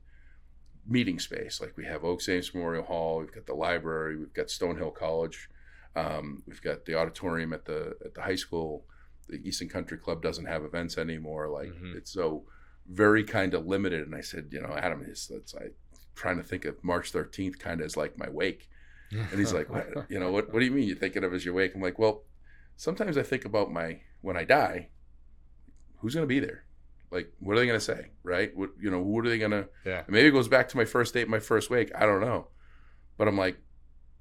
meeting space. Like we have Oak Saints Memorial Hall, we've got the library, we've got Stonehill College, we've got the auditorium at the high school. The Easton Country Club doesn't have events anymore. Like it's so very kind of limited. And I said, Adam, I'm trying to think of March 13th kind of as like my wake. And he's like, what do you mean you're thinking of as your wake? I'm like, well, sometimes I think about when I die, who's going to be there? Like, what are they going to say? Right. What are they going to, maybe it goes back to my first date, my first wake. I don't know. But I'm like,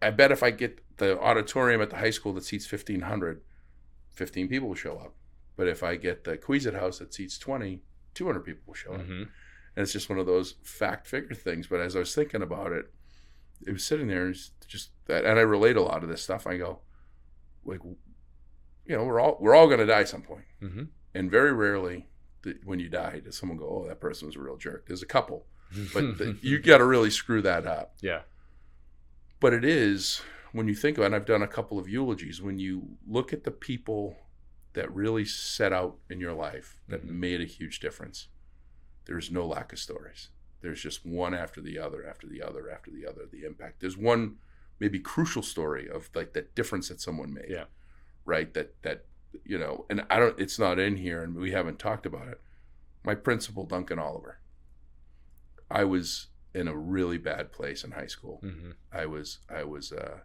I bet if I get the auditorium at the high school that seats 1,500, 15 people will show up. But if I get the Queesit House that seats 20, 200 people will show up. And it's just one of those fact figure things. But as I was thinking about it, it was sitting there and just that, and I relate a lot of this stuff. I go, like, we're all going to die at some point. And very rarely when you die does someone go, oh, that person was a real jerk. There's a couple, but you got to really screw that up. Yeah. But it is, when you think about it, and I've done a couple of eulogies, when you look at the people that really set out in your life that made a huge difference, there's no lack of stories. There's just one after the other, after the other, after the other, the impact. There's one maybe crucial story of like that difference that someone made. Yeah. Right. That, and it's not in here and we haven't talked about it. My principal, Duncan Oliver, I was in a really bad place in high school. I was a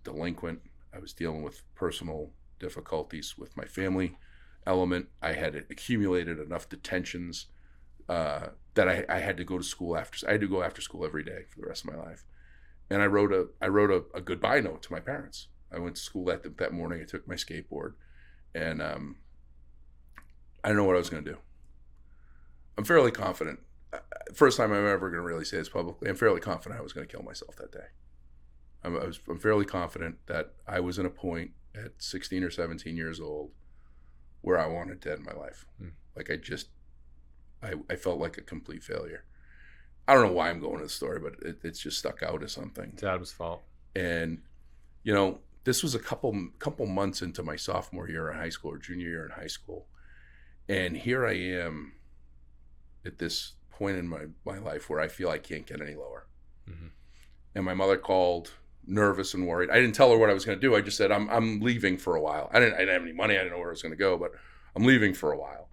delinquent. I was dealing with personal difficulties with my family element. I had accumulated enough detentions that I had to go to school I had to go after school every day for the rest of my life. And I wrote a goodbye note to my parents. I went to school that morning. I took my skateboard, and I didn't know what I was going to do. I'm fairly confident. First time I'm ever going to really say this publicly. I'm fairly confident I was going to kill myself that day. I'm fairly confident that I was in a point at 16 or 17 years old where I wanted to end my life. Like I felt like a complete failure. I don't know why I'm going to the story, but it's just stuck out as something. It's Adam's fault. And, this was a couple months into my sophomore year in high school or junior year in high school. And here I am at this point in my life where I feel I can't get any lower. And my mother called, nervous and worried. I didn't tell her what I was going to do. I just said, I'm leaving for a while. I didn't have any money. I didn't know where I was going to go, but I'm leaving for a while.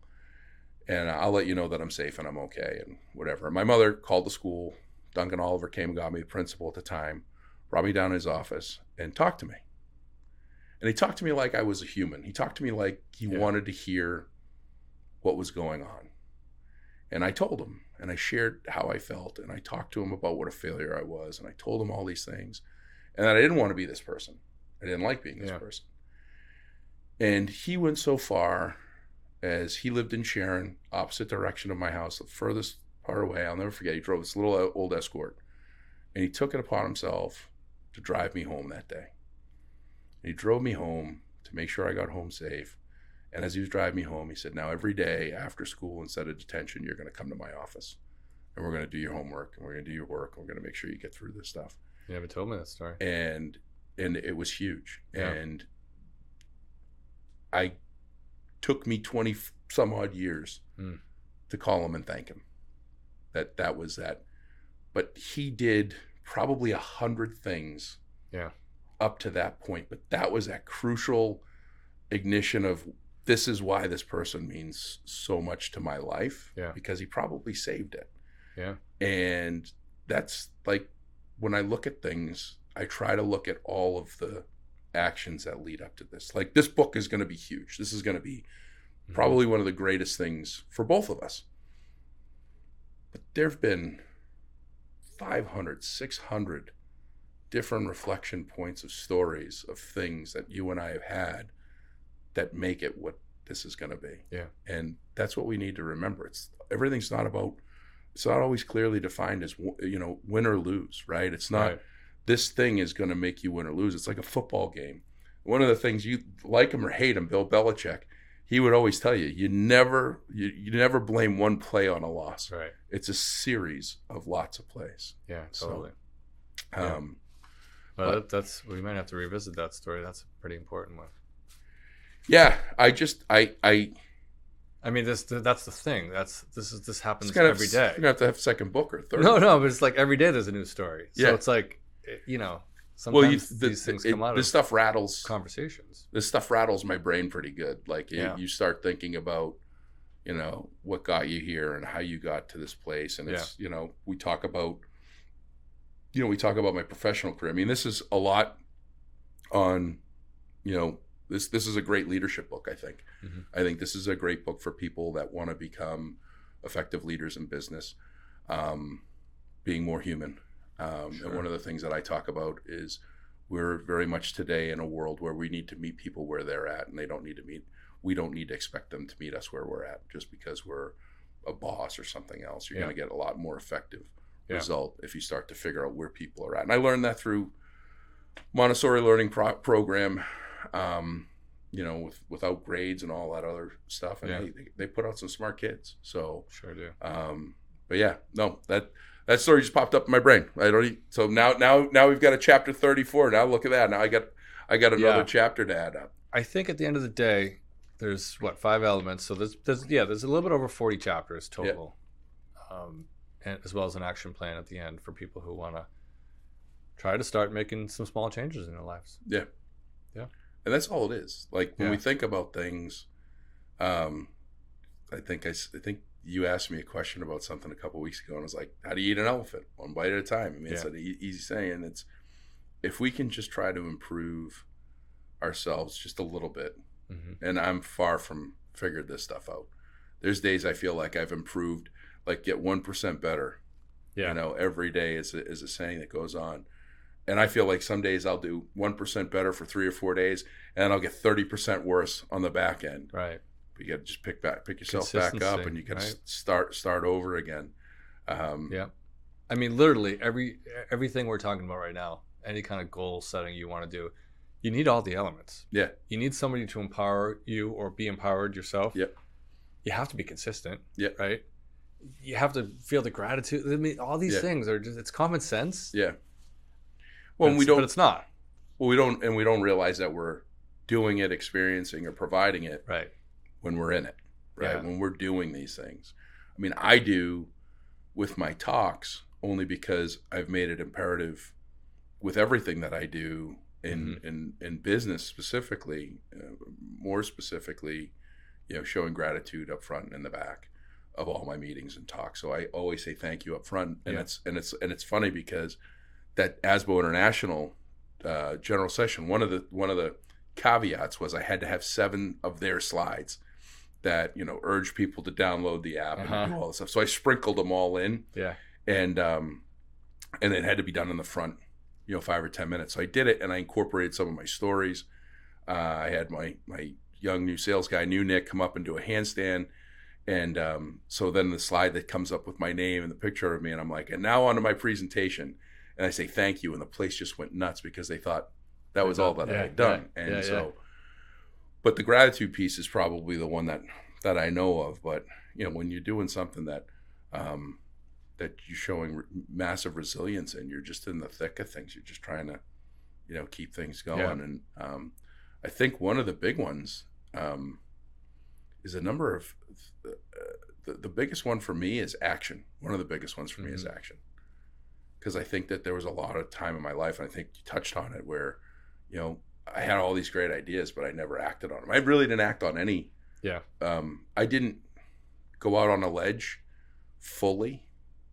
And I'll let you know that I'm safe and I'm okay and whatever. And my mother called the school. Duncan Oliver came and got me, the principal at the time, brought me down to his office and talked to me. And he talked to me like I was a human. He talked to me like he wanted to hear what was going on. And I told him, and I shared how I felt, and I talked to him about what a failure I was, and I told him all these things, and that I didn't want to be this person. I didn't like being this person. And he went so far as he lived in Sharon, opposite direction of my house, the furthest part away. I'll never forget. He drove this little old Escort, and he took it upon himself to drive me home that day. And he drove me home to make sure I got home safe. And as he was driving me home, he said, now every day after school, instead of detention, you're going to come to my office and we're going to do your homework and we're going to do your work. And we're going to make sure you get through this stuff. You never told me that story. And it was huge. Yeah. And took me 20 some odd years to call him and thank him. That was that. But he did probably 100 things up to that point. But that was that crucial ignition of, this is why this person means so much to my life, because he probably saved it. Yeah. And that's like, when I look at things, I try to look at all of the actions that lead up to this. Like, this book is going to be huge. This is going to be probably one of the greatest things for both of us. But there've been 500, 600 different reflection points of stories of things that you and I have had that make it what this is going to be. Yeah. And that's what we need to remember. Everything's not always clearly defined as, win or lose, right? It's not, this thing is going to make you win or lose. It's like a football game. One of the things, you like him or hate him, Bill Belichick, he would always tell you, you never blame one play on a loss. Right. It's a series of lots of plays. Yeah, totally. So, but that's, we might have to revisit that story. That's a pretty important one. yeah, I mean, that's the thing. This happens gonna every day. You're gonna have to have a second book or third. No, but it's like every day there's a new story. So it's like, you know, sometimes these things come out this of stuff rattles conversations. This stuff rattles my brain pretty good. Like you start thinking about, you know, what got you here and how you got to this place. And it's, you know, we talk about my professional career. I mean, this is a lot on, you know, this is a great leadership book, I think. Mm-hmm. I think this is a great book for people that want to become effective leaders in business, being more human. Sure. And one of the things that I talk about is we're very much today in a world where we need to meet people where they're at, and we don't need to expect them to meet us where we're at just because we're a boss or something else. You're going to get a lot more effective result if you start to figure out where people are at. And I learned that through Montessori learning program, you know, without grades and all that other stuff. And they put out some smart kids. So Sure do. But yeah, no, that story just popped up in my brain. So now we've got a chapter 34. Now look at that. Now I got another chapter to add up. I think at the end of the day, there's 5 elements. So there's a little bit over 40 chapters total, and as well as an action plan at the end for people who want to try to start making some small changes in their lives. Yeah. And that's all it is. Like when we think about things, I think you asked me a question about something a couple of weeks ago, and I was like, "How do you eat an elephant? One bite at a time." I mean, it's an easy saying. It's if we can just try to improve ourselves just a little bit, and I'm far from figured this stuff out. There's days I feel like I've improved, like get 1% better. Yeah. You know, every day is a saying that goes on. And I feel like some days I'll do 1% better for 3 or 4 days, and I'll get 30% worse on the back end. Right. But you got to just pick yourself back up, and you can start over again. I mean, literally everything we're talking about right now, any kind of goal setting you want to do, you need all the elements. Yeah. You need somebody to empower you or be empowered yourself. Yep. You have to be consistent. Yep. Right. You have to feel the gratitude. I mean, all these things are just, it's common sense. Yeah. Well, but it's not. Well, we don't realize that we're doing it, experiencing, or providing it when we're in it, right? When we're doing these things. I mean, I do with my talks only because I've made it imperative with everything that I do in business specifically, more specifically, you know, showing gratitude up front and in the back of all my meetings and talks. So I always say thank you up front, and it's funny because that ASBO International general session, one of the caveats was I had to have 7 of their slides that, you know, urge people to download the app and do all this stuff. So I sprinkled them all in. Yeah. And it had to be done in the front, you know, 5 or 10 minutes. So I did it, and I incorporated some of my stories. I had my young new sales guy, Nick, come up and do a handstand. And so then the slide that comes up with my name and the picture of me, and I'm like, and now on to my presentation. And I say thank you, and the place just went nuts because they thought that was all that I had done. But the gratitude piece is probably the one that I know of. But you know, when you're doing something that that you're showing massive resilience and you're just in the thick of things, you're just trying to, you know, keep things going. And I think one of the big ones is a number of the biggest one for me is action. One of the biggest ones for me is action. Because I think that there was a lot of time in my life, and I think you touched on it, where, you know, I had all these great ideas, but I never acted on them. I really didn't act on any. Yeah. I didn't go out on a ledge fully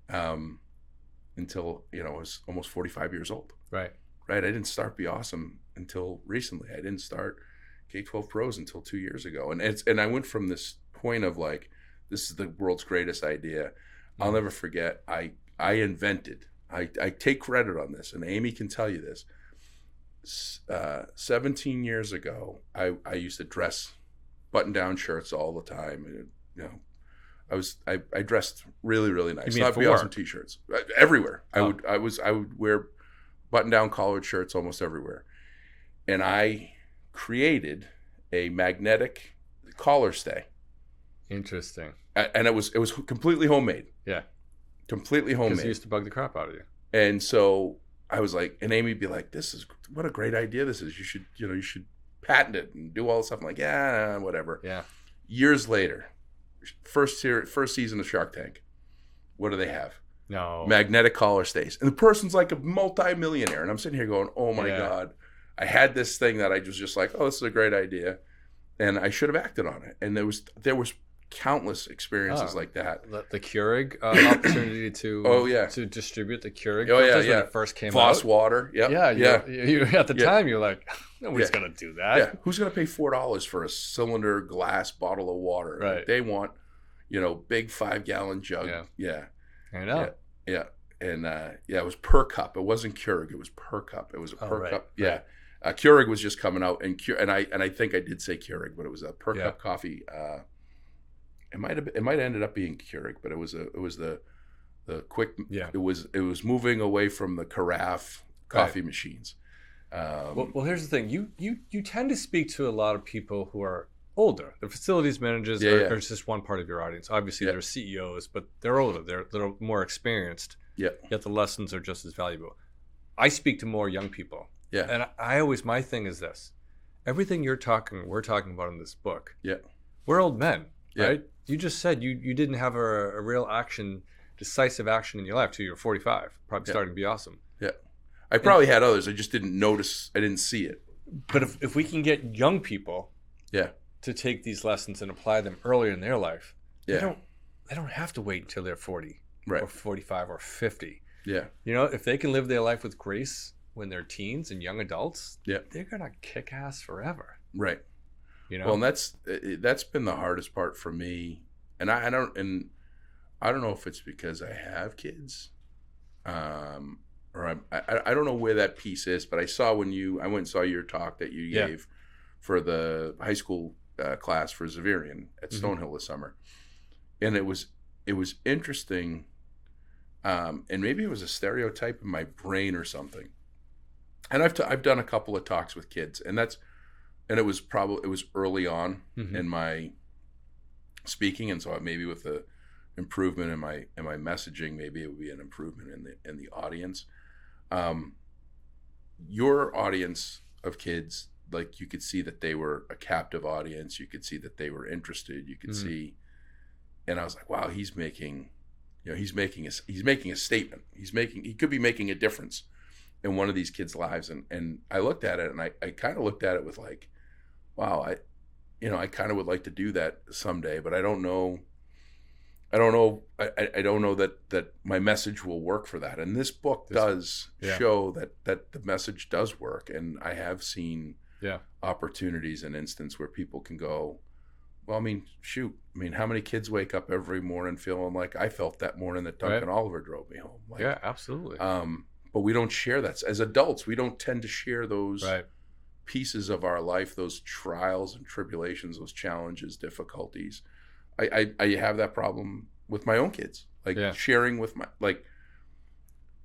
until, you know, I was almost 45 years old. Right. Right. I didn't start BeAuSm until recently. I didn't start K-12 Pros until 2 years ago. And I went from this point of like, this is the world's greatest idea. I'll never forget. I invented. I take credit on this, and Amy can tell you this. 17 years ago, I used to dress button-down shirts all the time. And, you know, I dressed really, really nice. Not BeAuSm t-shirts everywhere. I would wear button-down collared shirts almost everywhere, and I created a magnetic collar stay. Interesting. And it was completely homemade. Yeah. Completely Because homemade. he used to bug the crap out of you. And so I was like, and Amy'd be like, what a great idea this is. You should patent it and do all this stuff. I'm like, yeah, whatever. Yeah. Years later, first season of Shark Tank. What do they have? No. Magnetic collar stays. And the person's like a multi-millionaire. And I'm sitting here going, oh my God. I had this thing that I was just like, oh, this is a great idea. And I should have acted on it. And there was countless experiences like that. The Keurig opportunity to to distribute the Keurig filters when it first came Voss out. water. Yep. Yeah. You at the time you're like, nobody's gonna do that. Yeah. Who's gonna pay $4 for a cylinder glass bottle of water? Right. Like they want, big 5-gallon jug. Yeah. I know. Yeah. And it was per cup. It wasn't Keurig. It was per cup. It was a per cup. Yeah. Right. Keurig was just coming out, and I think I did say Keurig, but it was a per cup coffee. It might have ended up being Keurig, but it was the quick. Yeah. It was moving away from the carafe coffee machines. Well, here's the thing. You tend to speak to a lot of people who are older. The facilities managers are just one part of your audience. Obviously, they're CEOs, but they're older. They're more experienced. Yeah. Yet the lessons are just as valuable. I speak to more young people. Yeah. And my thing is this. Everything we're talking about in this book. Yeah. We're old men, right? You just said you didn't have a real decisive action in your life till you were 45, probably starting BeAuSm. Yeah. I probably had others. I just didn't notice. I didn't see it. But if we can get young people to take these lessons and apply them earlier in their life, they don't have to wait until they're 40 or 45 or 50. Yeah. If they can live their life with grace when they're teens and young adults, they're gonna kick ass forever. Right. Well, and that's been the hardest part for me, and I don't know if it's because I have kids, or I don't know where that piece is, but I saw I went and saw your talk that you gave for the high school class for Xaverian at Stonehill this summer, and it was interesting, and maybe it was a stereotype in my brain or something. And I've done a couple of talks with kids, and it was early on in my speaking, and so maybe with the improvement in my messaging, maybe it would be an improvement in the audience. Your audience of kids, like you could see that they were a captive audience. You could see that they were interested. You could see, and I was like, wow, he's making a statement. He could be making a difference in one of these kids' lives. And I looked at it, and I kind of looked at it with like, wow, I kind of would like to do that someday, but I don't know that my message will work for that. And this book does show that the message does work. And I have seen opportunities and instances where people can go, well, how many kids wake up every morning feeling like I felt that morning that Duncan Oliver drove me home? Like, yeah, absolutely. But we don't share that. As adults, we don't tend to share those pieces of our life, those trials and tribulations, those challenges, difficulties. I have that problem with my own kids, sharing with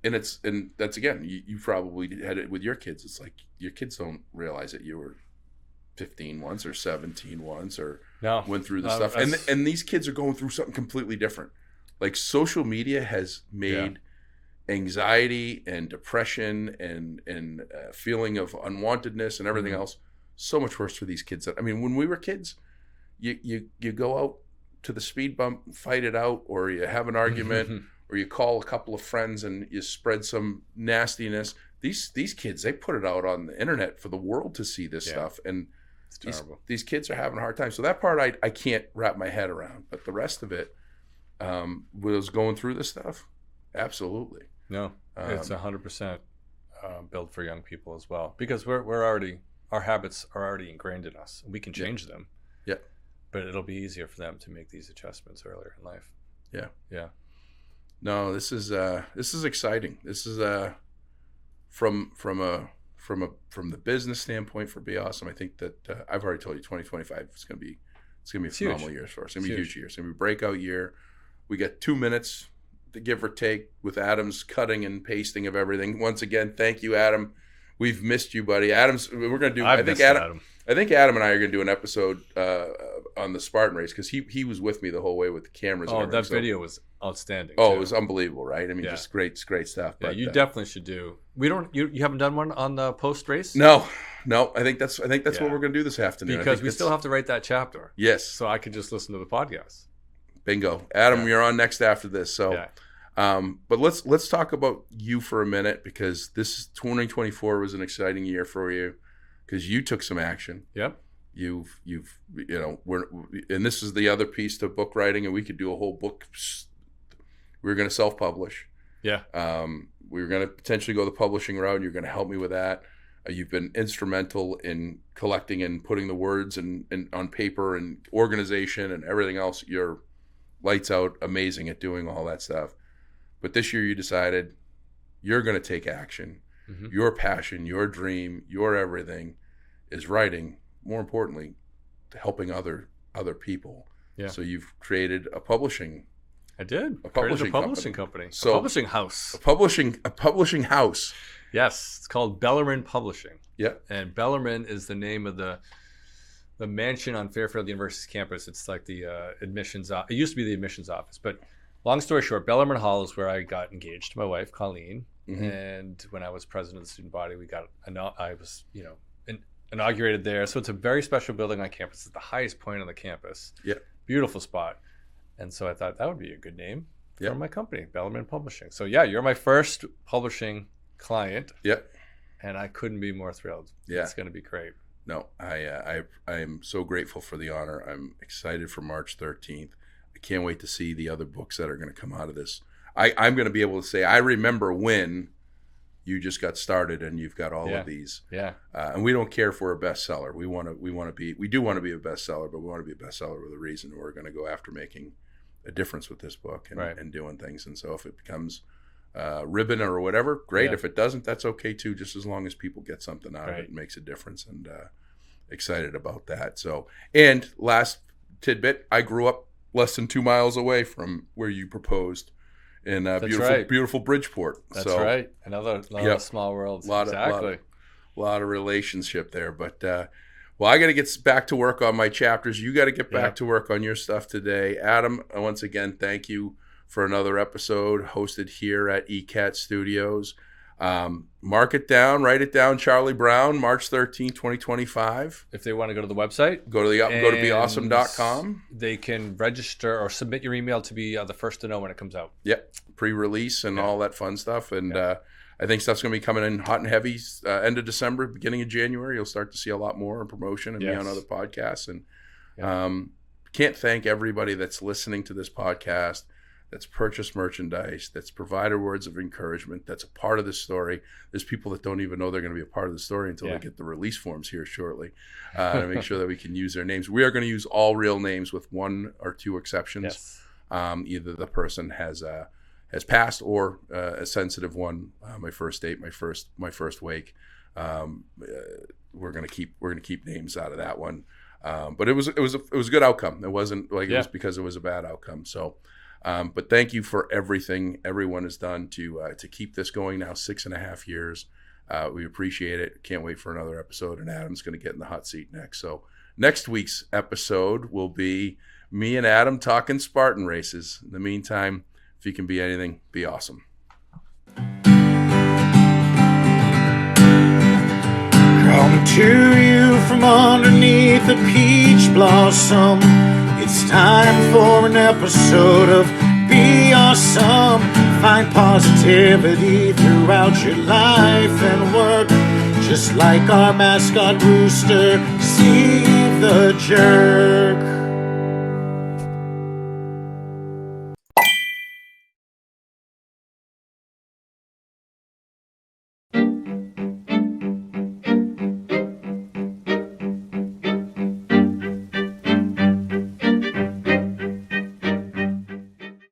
and that's again, you probably had it with your kids. It's like your kids don't realize that you were 15 once or 17 once or went through the stuff. And these kids are going through something completely different. Like social media has made anxiety and depression and feeling of unwantedness and everything else so much worse for these kids. When we were kids, you go out to the speed bump, fight it out, or you have an argument, or you call a couple of friends and you spread some nastiness. These kids, they put it out on the internet for the world to see this stuff, and these kids are having a hard time. So that part I can't wrap my head around, but the rest of it, was going through this stuff, absolutely. No, it's 100% built for young people as well, because our habits are already ingrained in us. We can change them. Yeah. But it'll be easier for them to make these adjustments earlier in life. Yeah. Yeah. No, this is exciting. This is from the business standpoint for BeAuSm. I think that I've already told you 2025 is going to be a phenomenal year for us. It's going to be a huge year. It's going to be a breakout year. We got 2 minutes to give or take with Adam's cutting and pasting of everything. Once again, thank you, Adam. We've missed you, buddy. We're going to do. I think Adam and I are going to do an episode on the Spartan race because he was with me the whole way with the cameras. Oh, and that everything. video was outstanding. Oh, too. it was unbelievable, right? I mean, Yeah. just great stuff. Yeah, but, you definitely should do. We don't. You haven't done one on the post race? No. I think that's Yeah. what we're going to do this afternoon. Because we still have to write that chapter. Yes. So I could just listen to the podcast. Bingo, Adam, Yeah. you're on next after this. So, Yeah. but let's talk about you for a minute because this 2024 was an exciting year for you because you took some action. Yep. You've and this is the other piece to book writing, and we could do a whole book. We were going to self-publish. Yeah. We were going to potentially go the publishing route. And you're going to help me with that. You've been instrumental in collecting and putting the words and on paper and organization and everything else. You're lights out, amazing at doing all that stuff. But this year you decided you're going to take action. Mm-hmm. Your passion, your dream, your everything is writing. More importantly, helping other people. Yeah. So you've created a publishing. I did. A Created publishing company. So- a publishing house. A publishing house. Yes, it's called Bellarmine Publishing. Yeah. And Bellarmine is the name of the mansion on Fairfield University's campus. It's like the admissions. It used to be the admissions office, but long story short, Bellarmine Hall is where I got engaged to my wife, Colleen. Mm-hmm. And when I was president of the student body, I was inaugurated there. So it's a very special building on campus. It's the highest point on the campus. Yeah. Beautiful spot. And so I thought that would be a good name Yeah. for my company, Bellarmine Publishing. So yeah, you're my first publishing client. Yeah. And I couldn't be more thrilled. Yeah. It's going to be great. No, I am so grateful for the honor. I'm excited for March 13th. I can't wait to see the other books that are going to come out of this. I'm going to be able to say, I remember when you just got started and you've got all of these. Yeah. And we don't care if we're a bestseller. We do want to be a bestseller, but we want to be a bestseller with a reason. We're going to go after making a difference with this book and doing things. And so if it becomes ribbon or whatever, great. Yeah. If it doesn't, that's okay too, just as long as people get something out of Right. it and makes a difference, and excited about that. So, and last tidbit, I grew up less than 2 miles away from where you proposed in beautiful Bridgeport. That's right. Another small world. Exactly. A lot of relationship there. But well, I got to get back to work on my chapters. You got to get back to work on your stuff today. Adam, once again, thank you for another episode hosted here at ECAT Studios. Mark it down, write it down. Charlie Brown, March 13, 2025. If they want to go to the website, Go to BeAuSm.com. They can register or submit your email to be the first to know when it comes out. Yep, pre-release and all that fun stuff. And I think stuff's going to be coming in hot and heavy end of December, beginning of January. You'll start to see a lot more in promotion and be on other podcasts. And can't thank everybody that's listening to this podcast, that's purchased merchandise, that's provided words of encouragement, that's a part of the story. There's people that don't even know they're going to be a part of the story until they get the release forms here shortly to make sure that we can use their names. We are going to use all real names with one or two exceptions. Yes. Either the person has passed or a sensitive one. My first date, my first wake. We're gonna keep names out of that one. But it was a good outcome. It wasn't like it was because it was a bad outcome. So. But thank you for everything everyone has done to keep this going now 6.5 years. We appreciate it. Can't wait for another episode. And Adam's going to get in the hot seat next. So next week's episode will be me and Adam talking Spartan races. In the meantime, if you can be anything, be awesome. Come to you from underneath a peach blossom. It's time for an episode of BeAuSm. Find positivity throughout your life and work. Just like our mascot rooster, Steve the Jerk.